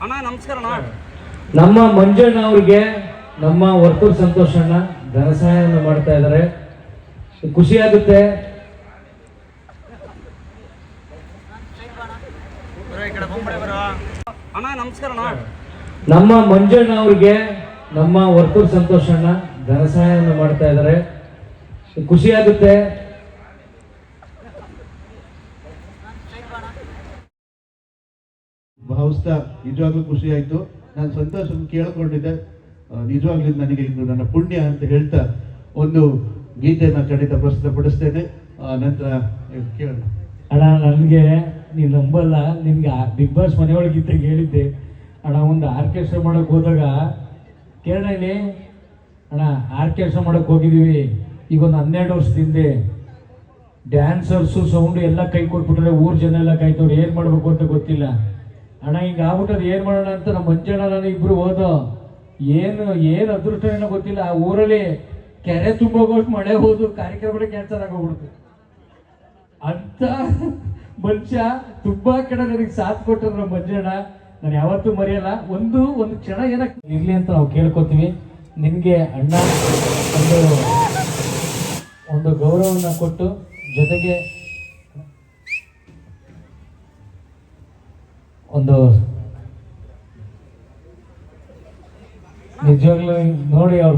ಅಣ್ಣ ನಮಸ್ಕಾರ ಅಣ್ಣ. ನಮ್ಮ ಮಂಜಣ್ಣ ಅವ್ರಿಗೆ ನಮ್ಮ ವರ್ತೂರ್ ಸಂತೋಷಣ್ಣ ಧನ ಸಹಾಯವನ್ನು ಮಾಡ್ತಾ ಇದ್ದಾರೆ. ಖುಷಿ ಆಗುತ್ತೆ. ಅಣ್ಣ ನಮಸ್ಕಾರ ಅಣ್ಣ. ನಮ್ಮ ಮಂಜಣ್ಣ ಅವ್ರಿಗೆ ನಮ್ಮ ವರ್ತೂರ್ ಸಂತೋಷಣ್ಣ ಧನ ಸಹಾಯವನ್ನು ಮಾಡ್ತಾ ಇದ್ದಾರೆ. ಖುಷಿ ಆಗುತ್ತೆ. ಭಾವಿಸ್ತಾ ನಿಜವಾಗ್ಲೂ ಖುಷಿ ಆಯ್ತು. ನಾನು ಸಂತೋಷ ಕೇಳ್ಕೊಂಡಿದ್ದೆ, ನಿಜವಾಗ್ಲೂ ನನಗೆ ಇದು ನನ್ನ ಪುಣ್ಯ ಅಂತ ಹೇಳ್ತಾ ಒಂದು ಗೀತೆಯನ್ನು ಖಂಡಿತ ಪ್ರಸ್ತುತಪಡಿಸ್ತೇನೆ. ನಂತರ ಕೇಳ ಅಣ್ಣ, ನನಗೆ ನೀನು ನಂಬಲ್ಲ, ನಿನ್ಗೆ ಬಿಗ್ ಬಾಸ್ ಮನೆಯೊಳಗಿದ್ದಾಗ ಹೇಳಿದ್ದೆ ಅಣ್ಣ, ಒಂದು ಆರ್ಕೆಸ್ಟ್ರಾ ಮಾಡೋಕೆ ಹೋದಾಗ ಕೇಳಿ ಅಣ್ಣ, ಆರ್ಕೆಸ್ಟ್ರಾ ಮಾಡೋಕೆ ಹೋಗಿದ್ದೀವಿ ಈಗ ಒಂದು 12 ವರ್ಷದಿಂದ. ಡ್ಯಾನ್ಸರ್ಸು ಸೌಂಡು ಎಲ್ಲ ಕೈ ಕೊಟ್ಬಿಟ್ರೆ ಊರು ಜನ ಎಲ್ಲ ಕಾಯ್ತವ್ರು, ಏನು ಮಾಡಬೇಕು ಅಂತ ಗೊತ್ತಿಲ್ಲ ಅಣ್ಣ. ಹಿಂಗೆ ಆಗ್ಬಿಟ್ಟದು, ಏನು ಮಾಡೋಣ ಅಂತ ನಮ್ಮ ಮಂಜಣ್ಣ ನಾನು ಇಬ್ಬರು ಹೋದೋ. ಏನು ಅದೃಷ್ಟ ಏನೋ ಗೊತ್ತಿಲ್ಲ, ಆ ಊರಲ್ಲಿ ಕೆರೆ ತುಂಬೋಗೋಷ್ಟು ಮಳೆ ಹೋದು ಕಾರ್ಯಕ್ರಮಗಳೇ ಕ್ಯಾನ್ಸಲ್ ಆಗೋಗ್ಬಿಡ್ತು ಅಂತ ಮನುಷ್ಯ. ತುಂಬಾ ಕಡೆ ನನಗೆ ಸಾಥ್ ಕೊಟ್ಟರು ನಮ್ಮ ಮಂಜಣ್ಣ, ನಾನು ಯಾವತ್ತೂ ಮರೆಯಲ್ಲ. ಒಂದು ಕ್ಷಣ ಏನಕ್ಕೆ ಇರಲಿ ಅಂತ ನಾವು ಕೇಳ್ಕೊತೀವಿ. ನಿನಗೆ ಅಣ್ಣ ಒಂದು ಗೌರವವನ್ನು ಕೊಟ್ಟು, ಜೊತೆಗೆ ಒಂದು ನಿಜವಾಗ್ಲೂ ನೋಡಿ ಅವ್ರ